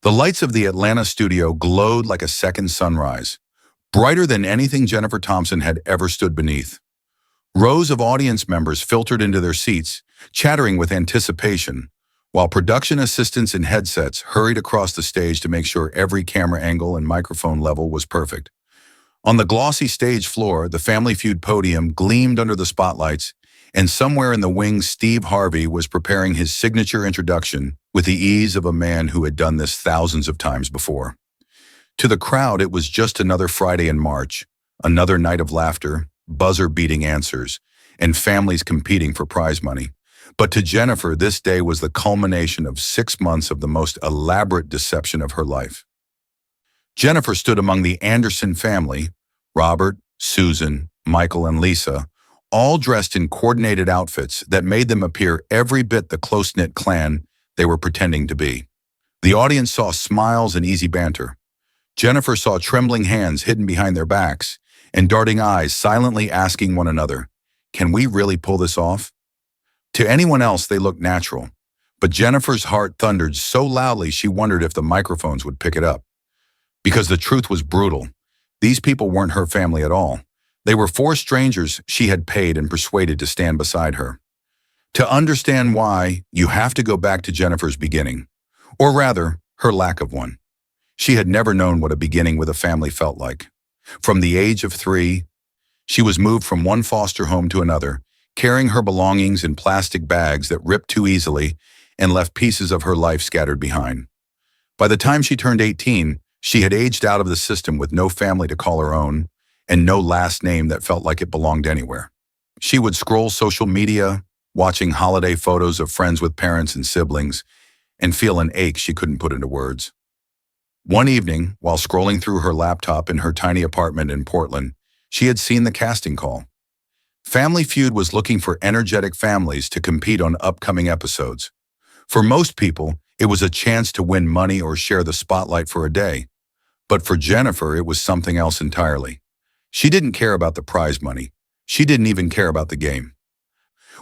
The lights of the Atlanta studio glowed like a second sunrise, brighter than anything Jennifer Thompson had ever stood beneath. Rows of audience members filtered into their seats, chattering with anticipation, while production assistants in headsets hurried across the stage to make sure every camera angle and microphone level was perfect. On the glossy stage floor, the Family Feud podium gleamed under the spotlights, and somewhere in the wings, Steve Harvey was preparing his signature introduction with the ease of a man who had done this thousands of times before. To the crowd, it was just another Friday in March, another night of laughter, buzzer-beating answers, and families competing for prize money. But to Jennifer, this day was the culmination of 6 months of the most elaborate deception of her life. Jennifer stood among the Anderson family, Robert, Susan, Michael, and Lisa, all dressed in coordinated outfits that made them appear every bit the close-knit clan they were pretending to be. The audience saw smiles and easy banter. Jennifer saw trembling hands hidden behind their backs and darting eyes silently asking one another, "Can we really pull this off?" To anyone else, they looked natural, but Jennifer's heart thundered so loudly she wondered if the microphones would pick it up. Because the truth was brutal. These people weren't her family at all. They were 4 strangers she had paid and persuaded to stand beside her. To understand why, you have to go back to Jennifer's beginning, or rather, her lack of one. She had never known what a beginning with a family felt like. From the age of 3, she was moved from one foster home to another, carrying her belongings in plastic bags that ripped too easily and left pieces of her life scattered behind. By the time she turned 18, she had aged out of the system with no family to call her own and no last name that felt like it belonged anywhere. She would scroll social media, watching holiday photos of friends with parents and siblings, and feel an ache she couldn't put into words. One evening, while scrolling through her laptop in her tiny apartment in Portland, she had seen the casting call. Family Feud was looking for energetic families to compete on upcoming episodes. For most people, it was a chance to win money or share the spotlight for a day. But for Jennifer, it was something else entirely. She didn't care about the prize money. She didn't even care about the game.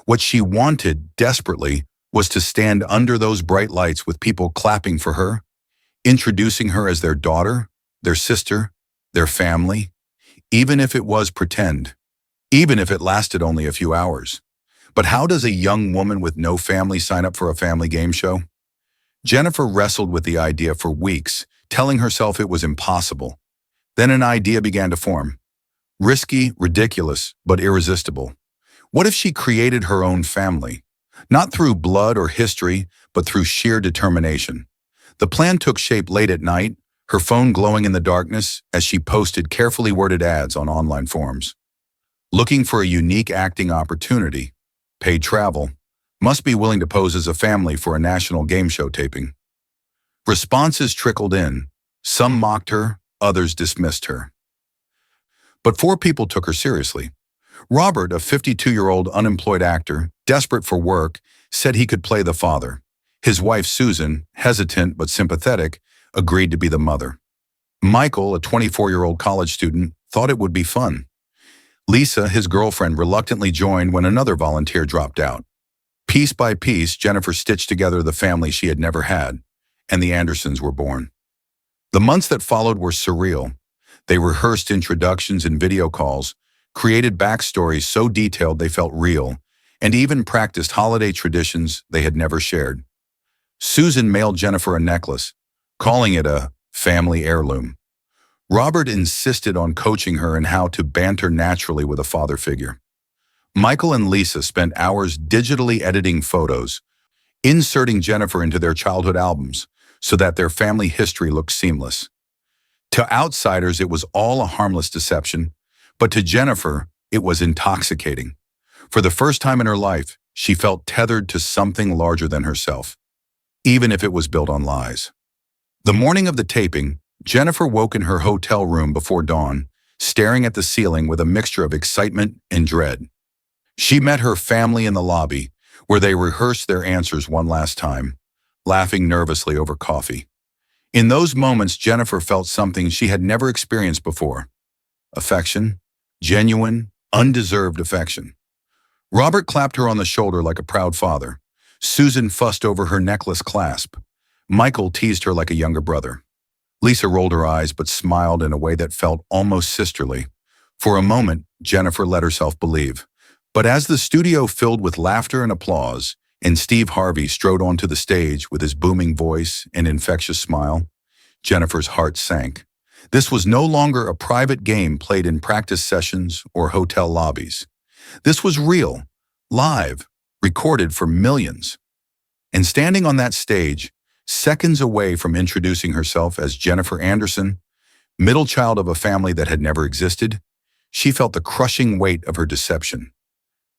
What she wanted desperately was to stand under those bright lights with people clapping for her, introducing her as their daughter, their sister, their family, even if it was pretend, even if it lasted only a few hours. But how does a young woman with no family sign up for a family game show? Jennifer wrestled with the idea for weeks, telling herself it was impossible. Then an idea began to form. Risky, ridiculous, but irresistible. What if she created her own family? Not through blood or history, but through sheer determination. The plan took shape late at night, her phone glowing in the darkness as she posted carefully worded ads on online forums. Looking for a unique acting opportunity, paid travel, must be willing to pose as a family for a national game show taping. Responses trickled in. Some mocked her, others dismissed her. But 4 people took her seriously. Robert, a 52-year-old unemployed actor, desperate for work, said he could play the father. His wife, Susan, hesitant but sympathetic, agreed to be the mother. Michael, a 24-year-old college student, thought it would be fun. Lisa, his girlfriend, reluctantly joined when another volunteer dropped out. Piece by piece, Jennifer stitched together the family she had never had, and the Andersons were born. The months that followed were surreal. They rehearsed introductions and video calls, created backstories so detailed they felt real, and even practiced holiday traditions they had never shared. Susan mailed Jennifer a necklace, calling it a family heirloom. Robert insisted on coaching her in how to banter naturally with a father figure. Michael and Lisa spent hours digitally editing photos, inserting Jennifer into their childhood albums so that their family history looked seamless. To outsiders, it was all a harmless deception, but to Jennifer, it was intoxicating. For the first time in her life, she felt tethered to something larger than herself, even if it was built on lies. The morning of the taping, Jennifer woke in her hotel room before dawn, staring at the ceiling with a mixture of excitement and dread. She met her family in the lobby, where they rehearsed their answers one last time, laughing nervously over coffee. In those moments, Jennifer felt something she had never experienced before. Affection, genuine, undeserved affection. Robert clapped her on the shoulder like a proud father. Susan fussed over her necklace clasp. Michael teased her like a younger brother. Lisa rolled her eyes but smiled in a way that felt almost sisterly. For a moment, Jennifer let herself believe. But as the studio filled with laughter and applause, and Steve Harvey strode onto the stage with his booming voice and infectious smile, Jennifer's heart sank. This was no longer a private game played in practice sessions or hotel lobbies. This was real, live, recorded for millions. And standing on that stage, seconds away from introducing herself as Jennifer Anderson, middle child of a family that had never existed, she felt the crushing weight of her deception.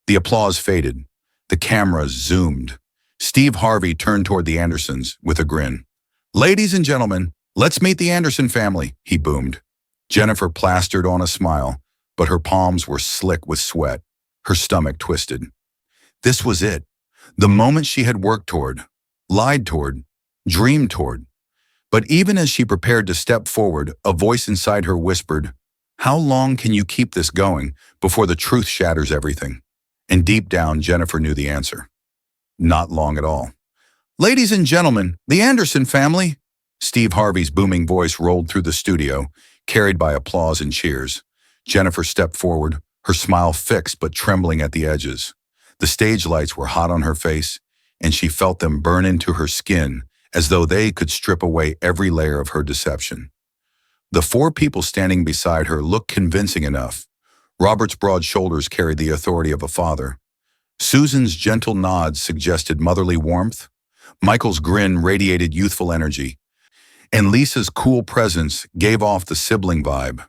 The applause faded. The cameras zoomed. Steve Harvey turned toward the Andersons with a grin. "Ladies and gentlemen, let's meet the Anderson family," he boomed. Jennifer plastered on a smile, but her palms were slick with sweat. Her stomach twisted. This was it. The moment she had worked toward, lied toward, dreamed toward. But even as she prepared to step forward, a voice inside her whispered, "How long can you keep this going before the truth shatters everything?" And deep down, Jennifer knew the answer. Not long at all. "Ladies and gentlemen, the Anderson family." Steve Harvey's booming voice rolled through the studio, carried by applause and cheers. Jennifer stepped forward, her smile fixed but trembling at the edges. The stage lights were hot on her face, and she felt them burn into her skin as though they could strip away every layer of her deception. The four people standing beside her looked convincing enough. Robert's broad shoulders carried the authority of a father. Susan's gentle nods suggested motherly warmth. Michael's grin radiated youthful energy. And Lisa's cool presence gave off the sibling vibe.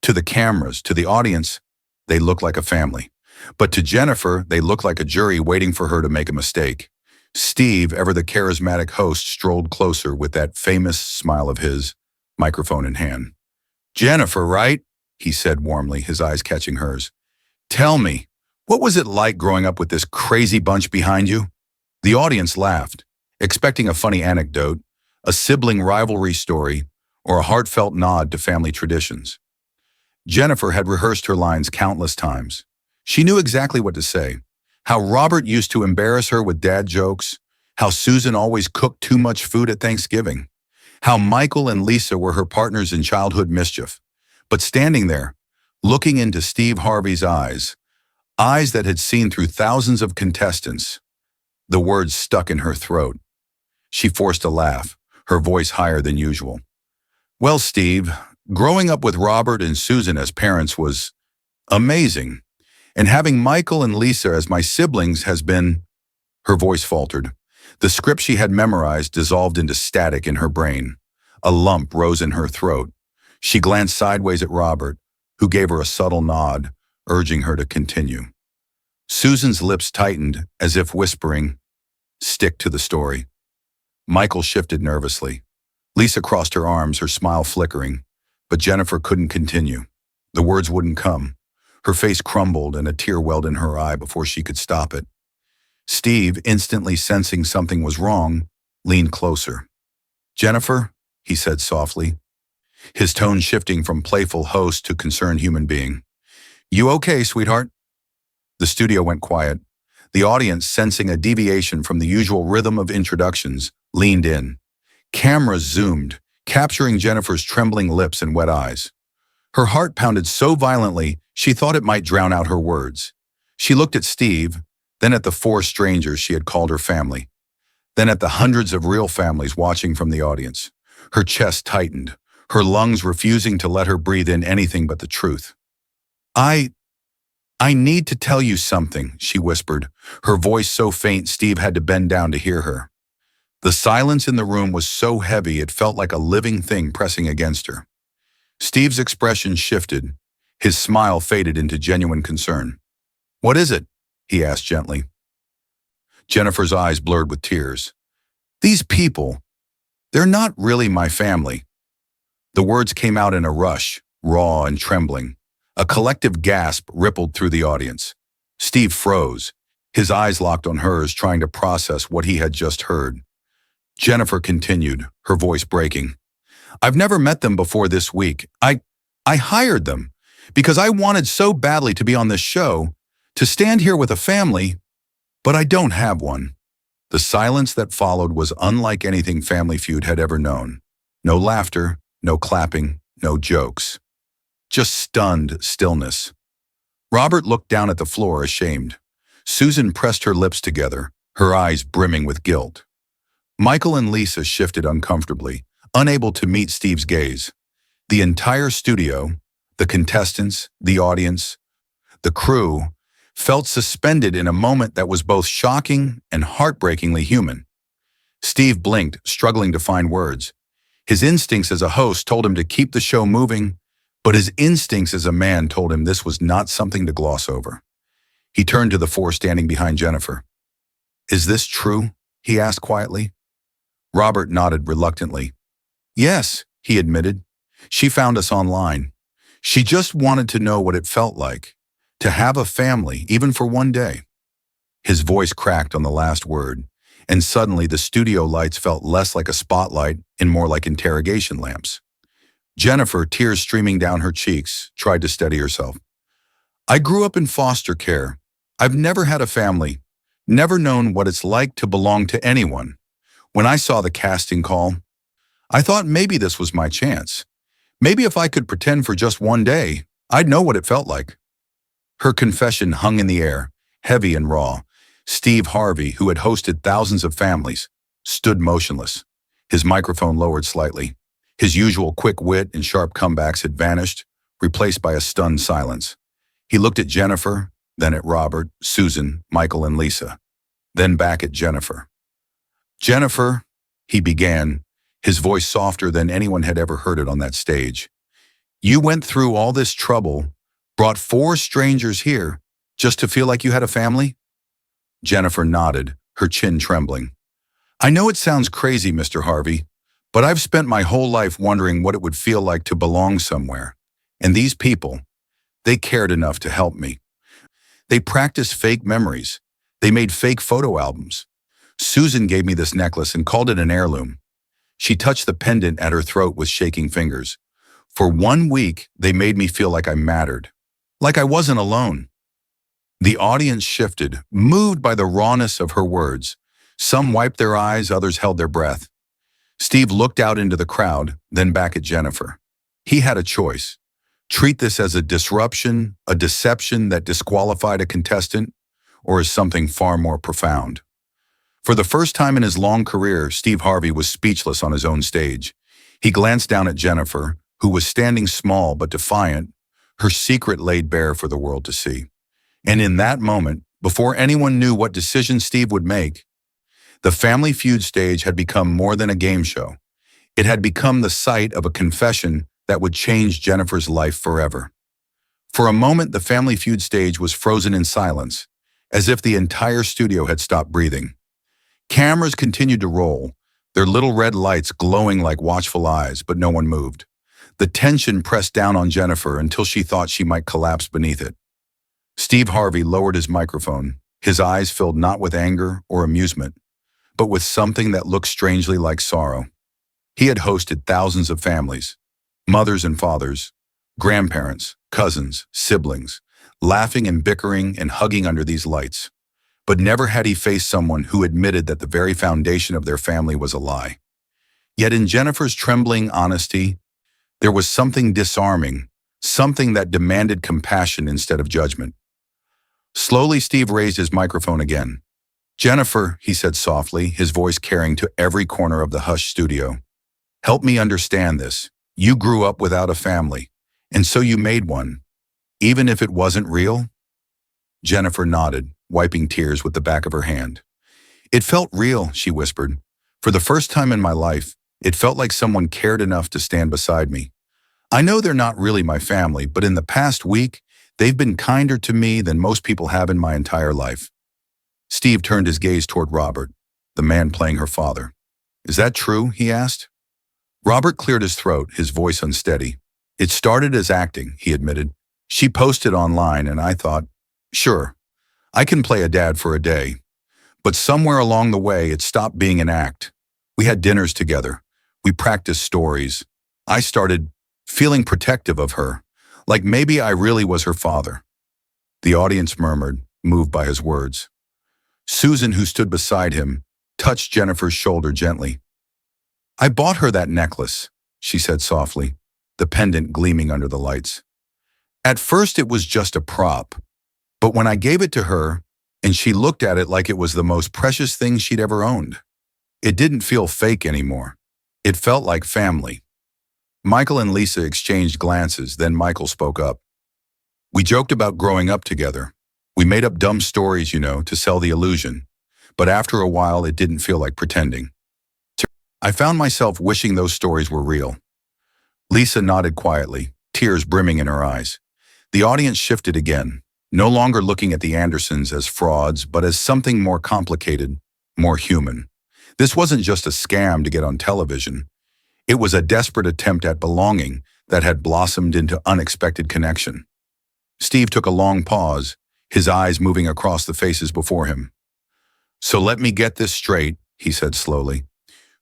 To the cameras, to the audience, they looked like a family. But to Jennifer, they looked like a jury waiting for her to make a mistake. Steve, ever the charismatic host, strolled closer with that famous smile of his, microphone in hand. "Jennifer, right?" he said warmly, his eyes catching hers. "Tell me, what was it like growing up with this crazy bunch behind you?" The audience laughed, expecting a funny anecdote, a sibling rivalry story, or a heartfelt nod to family traditions. Jennifer had rehearsed her lines countless times. She knew exactly what to say. How Robert used to embarrass her with dad jokes, how Susan always cooked too much food at Thanksgiving, how Michael and Lisa were her partners in childhood mischief. But standing there, looking into Steve Harvey's eyes that had seen through thousands of contestants, the words stuck in her throat. She forced a laugh, her voice higher than usual. "Well, Steve, growing up with Robert and Susan as parents was amazing. And having Michael and Lisa as my siblings has been..." Her voice faltered. The script she had memorized dissolved into static in her brain. A lump rose in her throat. She glanced sideways at Robert, who gave her a subtle nod, urging her to continue. Susan's lips tightened, as if whispering, "Stick to the story." Michael shifted nervously. Lisa crossed her arms, her smile flickering, but Jennifer couldn't continue. The words wouldn't come. Her face crumbled and a tear welled in her eye before she could stop it. Steve, instantly sensing something was wrong, leaned closer. "Jennifer," he said softly, his tone shifting from playful host to concerned human being. "You okay, sweetheart?" The studio went quiet. The audience, sensing a deviation from the usual rhythm of introductions, leaned in. Cameras zoomed, capturing Jennifer's trembling lips and wet eyes. Her heart pounded so violently she thought it might drown out her words. She looked at Steve, then at the four strangers she had called her family, then at the hundreds of real families watching from the audience. Her chest tightened, her lungs refusing to let her breathe in anything but the truth. I need to tell you something," she whispered, her voice so faint Steve had to bend down to hear her. The silence in the room was so heavy it felt like a living thing pressing against her. Steve's expression shifted. His smile faded into genuine concern. "What is it?" he asked gently. Jennifer's eyes blurred with tears. "These people, they're not really my family." The words came out in a rush, raw and trembling. A collective gasp rippled through the audience. Steve froze, his eyes locked on hers, trying to process what he had just heard. Jennifer continued, her voice breaking. "I've never met them before this week. I hired them because I wanted so badly to be on this show, to stand here with a family, but I don't have one." The silence that followed was unlike anything Family Feud had ever known. No laughter, no clapping, no jokes. Just stunned stillness. Robert looked down at the floor, ashamed. Susan pressed her lips together, her eyes brimming with guilt. Michael and Lisa shifted uncomfortably, unable to meet Steve's gaze. The entire studio, the contestants, the audience, the crew, felt suspended in a moment that was both shocking and heartbreakingly human. Steve blinked, struggling to find words. His instincts as a host told him to keep the show moving, but his instincts as a man told him this was not something to gloss over. He turned to the four standing behind Jennifer. "Is this true?" he asked quietly. Robert nodded reluctantly. "Yes," he admitted. "She found us online. She just wanted to know what it felt like to have a family, even for one day." His voice cracked on the last word, and suddenly the studio lights felt less like a spotlight and more like interrogation lamps. Jennifer, tears streaming down her cheeks, tried to steady herself. "I grew up in foster care. I've never had a family, never known what it's like to belong to anyone. When I saw the casting call, I thought maybe this was my chance. Maybe if I could pretend for just one day, I'd know what it felt like." Her confession hung in the air, heavy and raw. Steve Harvey, who had hosted thousands of families, stood motionless. His microphone lowered slightly. His usual quick wit and sharp comebacks had vanished, replaced by a stunned silence. He looked at Jennifer, then at Robert, Susan, Michael, and Lisa, then back at Jennifer. "Jennifer," he began, his voice softer than anyone had ever heard it on that stage. "You went through all this trouble, brought four strangers here, just to feel like you had a family?" Jennifer nodded, her chin trembling. "I know it sounds crazy, Mr. Harvey, but I've spent my whole life wondering what it would feel like to belong somewhere. And these people, they cared enough to help me. They practiced fake memories. They made fake photo albums. Susan gave me this necklace and called it an heirloom. She touched the pendant at her throat with shaking fingers. For 1 week, they made me feel like I mattered, like I wasn't alone." The audience shifted, moved by the rawness of her words. Some wiped their eyes, others held their breath. Steve looked out into the crowd, then back at Jennifer. He had a choice. Treat this as a disruption, a deception that disqualified a contestant, or as something far more profound. For the first time in his long career, Steve Harvey was speechless on his own stage. He glanced down at Jennifer, who was standing small but defiant, her secret laid bare for the world to see. And in that moment, before anyone knew what decision Steve would make, the Family Feud stage had become more than a game show. It had become the site of a confession that would change Jennifer's life forever. For a moment, the Family Feud stage was frozen in silence, as if the entire studio had stopped breathing. Cameras continued to roll, their little red lights glowing like watchful eyes, but no one moved. The tension pressed down on Jennifer until she thought she might collapse beneath it. Steve Harvey lowered his microphone, his eyes filled not with anger or amusement, but with something that looked strangely like sorrow. He had hosted thousands of families, mothers and fathers, grandparents, cousins, siblings, laughing and bickering and hugging under these lights. But never had he faced someone who admitted that the very foundation of their family was a lie. Yet in Jennifer's trembling honesty, there was something disarming, something that demanded compassion instead of judgment. Slowly, Steve raised his microphone again. "Jennifer," he said softly, his voice carrying to every corner of the hushed studio, "help me understand this. You grew up without a family, and so you made one, even if it wasn't real?" Jennifer nodded, wiping tears with the back of her hand. "It felt real," she whispered. "For the first time in my life, it felt like someone cared enough to stand beside me. I know they're not really my family, but in the past week, they've been kinder to me than most people have in my entire life." Steve turned his gaze toward Robert, the man playing her father. "Is that true?" he asked. Robert cleared his throat, his voice unsteady. "It started as acting," he admitted. "She posted online and I thought, sure, I can play a dad for a day. But somewhere along the way, it stopped being an act. We had dinners together. We practiced stories. I started feeling protective of her, like maybe I really was her father." The audience murmured, moved by his words. Susan, who stood beside him, touched Jennifer's shoulder gently. "I bought her that necklace," she said softly, the pendant gleaming under the lights. "At first it was just a prop, but when I gave it to her, and she looked at it like it was the most precious thing she'd ever owned, it didn't feel fake anymore. It felt like family." Michael and Lisa exchanged glances, then Michael spoke up. "We joked about growing up together. We made up dumb stories, to sell the illusion. But after a while, it didn't feel like pretending. I found myself wishing those stories were real." Lisa nodded quietly, tears brimming in her eyes. The audience shifted again, no longer looking at the Andersons as frauds, but as something more complicated, more human. This wasn't just a scam to get on television. It was a desperate attempt at belonging that had blossomed into unexpected connection. Steve took a long pause, his eyes moving across the faces before him. "So let me get this straight," he said slowly.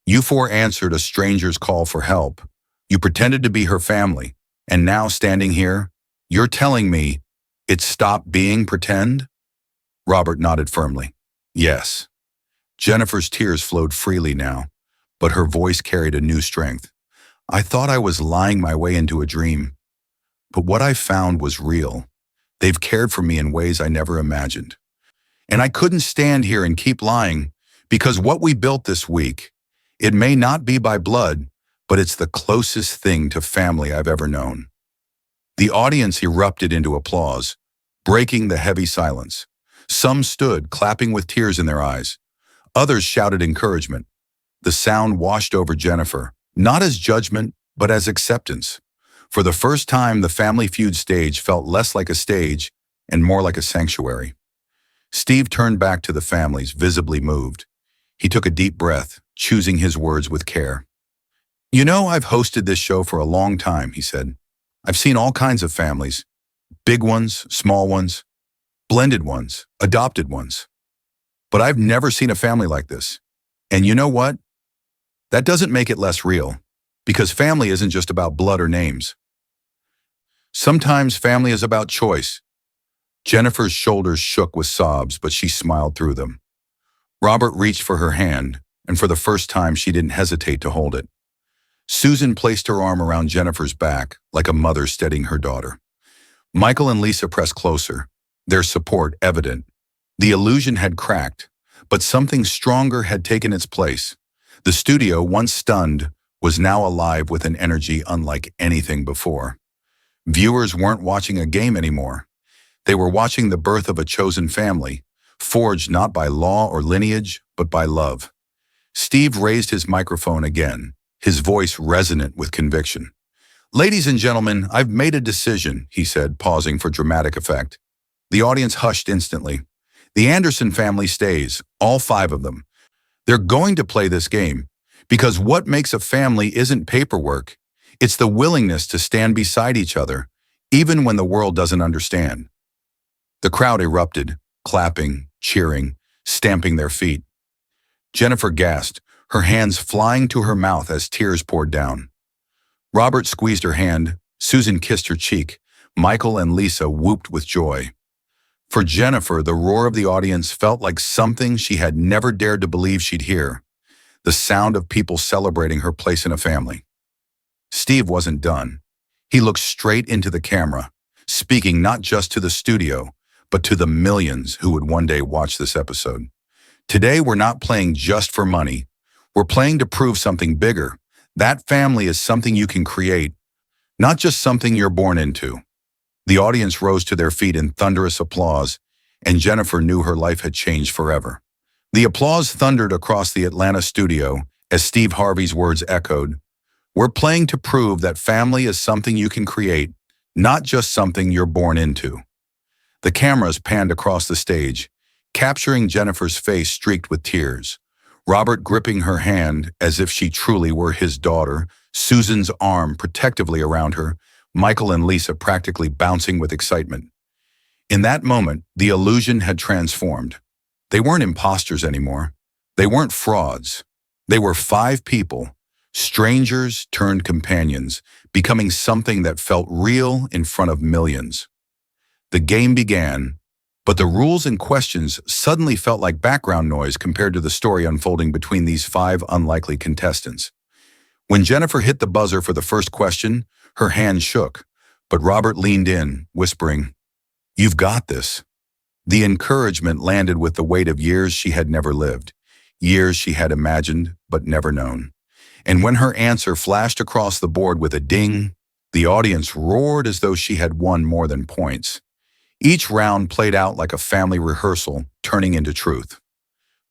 "You four answered a stranger's call for help. You pretended to be her family, and now standing here, you're telling me it stopped being pretend?" Robert nodded firmly. "Yes." Jennifer's tears flowed freely now, but her voice carried a new strength. "I thought I was lying my way into a dream, but what I found was real. They've cared for me in ways I never imagined. And I couldn't stand here and keep lying, because what we built this week, it may not be by blood, but it's the closest thing to family I've ever known." The audience erupted into applause, breaking the heavy silence. Some stood, clapping with tears in their eyes. Others shouted encouragement. The sound washed over Jennifer, not as judgment, but as acceptance. For the first time, the Family Feud stage felt less like a stage and more like a sanctuary. Steve turned back to the families, visibly moved. He took a deep breath, choosing his words with care. "I've hosted this show for a long time," he said. "I've seen all kinds of families. Big ones, small ones, blended ones, adopted ones. But I've never seen a family like this. And you know what? That doesn't make it less real, because family isn't just about blood or names. Sometimes family is about choice." Jennifer's shoulders shook with sobs, but she smiled through them. Robert reached for her hand, and for the first time she didn't hesitate to hold it. Susan placed her arm around Jennifer's back, like a mother steadying her daughter. Michael and Lisa pressed closer, their support evident. The illusion had cracked, but something stronger had taken its place. The studio, once stunned, was now alive with an energy unlike anything before. Viewers weren't watching a game anymore. They were watching the birth of a chosen family, forged not by law or lineage, but by love. Steve raised his microphone again, his voice resonant with conviction. "Ladies and gentlemen, I've made a decision," he said, pausing for dramatic effect. The audience hushed instantly. "The Anderson family stays, all 5 of them. They're going to play this game, because what makes a family isn't paperwork. It's the willingness to stand beside each other, even when the world doesn't understand." The crowd erupted, clapping, cheering, stamping their feet. Jennifer gasped, her hands flying to her mouth as tears poured down. Robert squeezed her hand, Susan kissed her cheek, Michael and Lisa whooped with joy. For Jennifer, the roar of the audience felt like something she had never dared to believe she'd hear, the sound of people celebrating her place in a family. Steve wasn't done. He looked straight into the camera, speaking not just to the studio, but to the millions who would one day watch this episode. "Today, we're not playing just for money. We're playing to prove something bigger. That family is something you can create, not just something you're born into." The audience rose to their feet in thunderous applause, and Jennifer knew her life had changed forever. The applause thundered across the Atlanta studio as Steve Harvey's words echoed. "We're playing to prove that family is something you can create, not just something you're born into." The cameras panned across the stage, capturing Jennifer's face streaked with tears. Robert gripping her hand as if she truly were his daughter, Susan's arm protectively around her, Michael and Lisa practically bouncing with excitement. In that moment, the illusion had transformed. They weren't imposters anymore. They weren't frauds. They were 5 people, strangers turned companions, becoming something that felt real in front of millions. The game began, But the rules and questions suddenly felt like background noise compared to the story unfolding between these five unlikely contestants. When Jennifer hit the buzzer for the first question, her hand shook, but Robert leaned in, whispering, "You've got this." The encouragement landed with the weight of years she had never lived, years she had imagined but never known. And when her answer flashed across the board with a ding, the audience roared as though she had won more than points. Each round played out like a family rehearsal, turning into truth.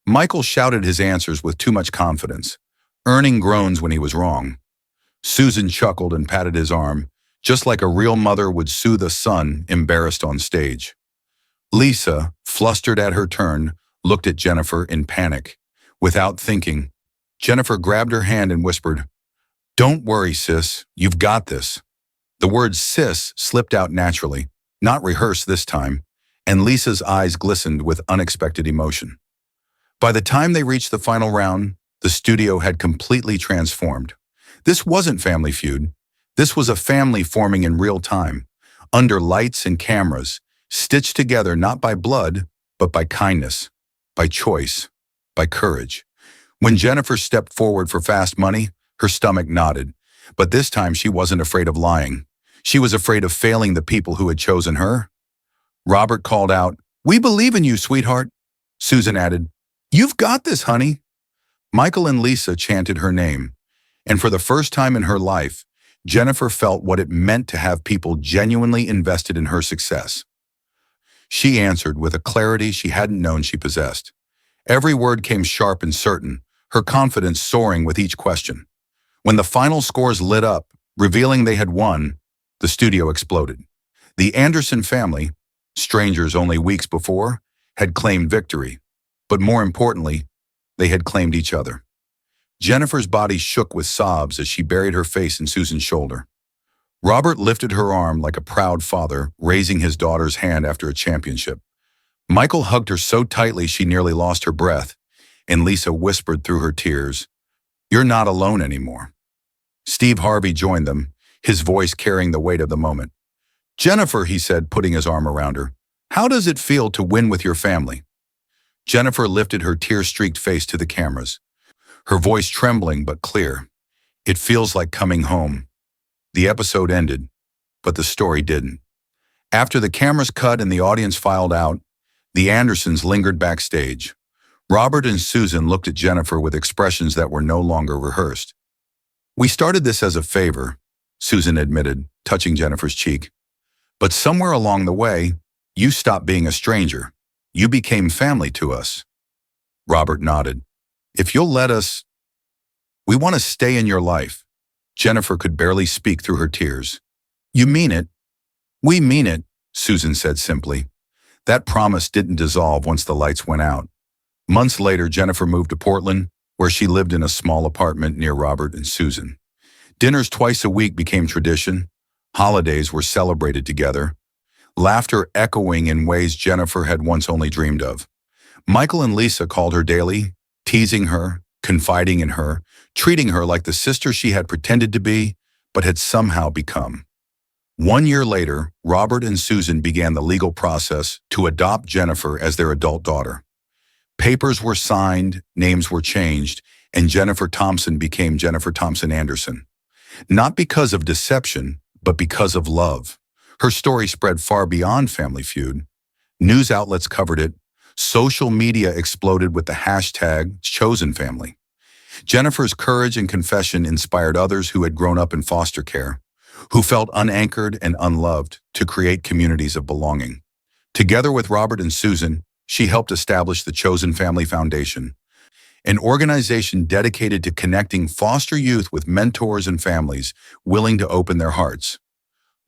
Michael shouted his answers with too much confidence, earning groans when he was wrong. Susan chuckled and patted his arm, just like a real mother would soothe a son embarrassed on stage. Lisa, flustered at her turn, looked at Jennifer in panic. Without thinking, Jennifer grabbed her hand and whispered, "Don't worry, sis, you've got this." The word sis slipped out naturally, not rehearsed this time, and Lisa's eyes glistened with unexpected emotion. By the time they reached the final round, the studio had completely transformed. This wasn't Family Feud. This was a family forming in real time, under lights and cameras, stitched together not by blood, but by kindness, by choice, by courage. When Jennifer stepped forward for fast money, her stomach knotted. But this time she wasn't afraid of lying. She was afraid of failing the people who had chosen her. Robert called out, "We believe in you, sweetheart." Susan added, "You've got this, honey." Michael and Lisa chanted her name. And for the first time in her life, Jennifer felt what it meant to have people genuinely invested in her success. She answered with a clarity she hadn't known she possessed. Every word came sharp and certain, her confidence soaring with each question. When the final scores lit up, revealing they had won, the studio exploded. The Anderson family, strangers only weeks before, had claimed victory. But more importantly, they had claimed each other. Jennifer's body shook with sobs as she buried her face in Susan's shoulder. Robert lifted her arm like a proud father, raising his daughter's hand after a championship. Michael hugged her so tightly she nearly lost her breath, and Lisa whispered through her tears, "You're not alone anymore." Steve Harvey joined them, his voice carrying the weight of the moment. "Jennifer," he said, putting his arm around her, "how does it feel to win with your family?" Jennifer lifted her tear-streaked face to the cameras, her voice trembling but clear. "It feels like coming home." The episode ended, but the story didn't. After the cameras cut and the audience filed out, the Andersons lingered backstage. Robert and Susan looked at Jennifer with expressions that were no longer rehearsed. "We started this as a favor," Susan admitted, touching Jennifer's cheek. "But somewhere along the way, you stopped being a stranger. You became family to us." Robert nodded. "If you'll let us, we want to stay in your life." Jennifer could barely speak through her tears. "You mean it?" "We mean it," Susan said simply. That promise didn't dissolve once the lights went out. Months later, Jennifer moved to Portland, where she lived in a small apartment near Robert and Susan. Dinners twice a week became tradition. Holidays were celebrated together, laughter echoing in ways Jennifer had once only dreamed of. Michael and Lisa called her daily, teasing her, confiding in her, treating her like the sister she had pretended to be, but had somehow become. 1 year later, Robert and Susan began the legal process to adopt Jennifer as their adult daughter. Papers were signed, names were changed, and Jennifer Thompson became Jennifer Thompson Anderson. Not because of deception, but because of love. Her story spread far beyond Family Feud. News outlets covered it. Social media exploded with the hashtag #ChosenFamily. Jennifer's courage and confession inspired others who had grown up in foster care, who felt unanchored and unloved, to create communities of belonging. Together with Robert and Susan, she helped establish the Chosen Family Foundation, an organization dedicated to connecting foster youth with mentors and families willing to open their hearts.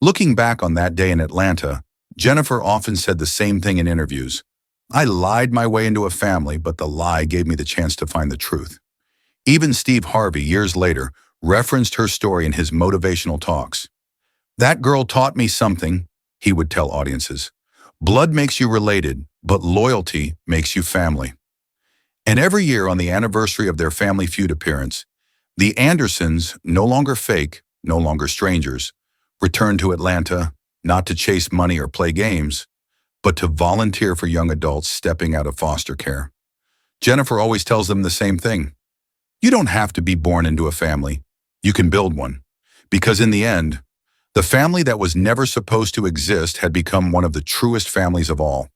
Looking back on that day in Atlanta, Jennifer often said the same thing in interviews. "I lied my way into a family, but the lie gave me the chance to find the truth." Even Steve Harvey, years later, referenced her story in his motivational talks. "That girl taught me something," he would tell audiences. "Blood makes you related, but loyalty makes you family." And every year on the anniversary of their Family Feud appearance, the Andersons, no longer fake, no longer strangers, returned to Atlanta, not to chase money or play games, but to volunteer for young adults stepping out of foster care. Jennifer always tells them the same thing. You don't have to be born into a family. You can build one. Because in the end, the family that was never supposed to exist had become one of the truest families of all.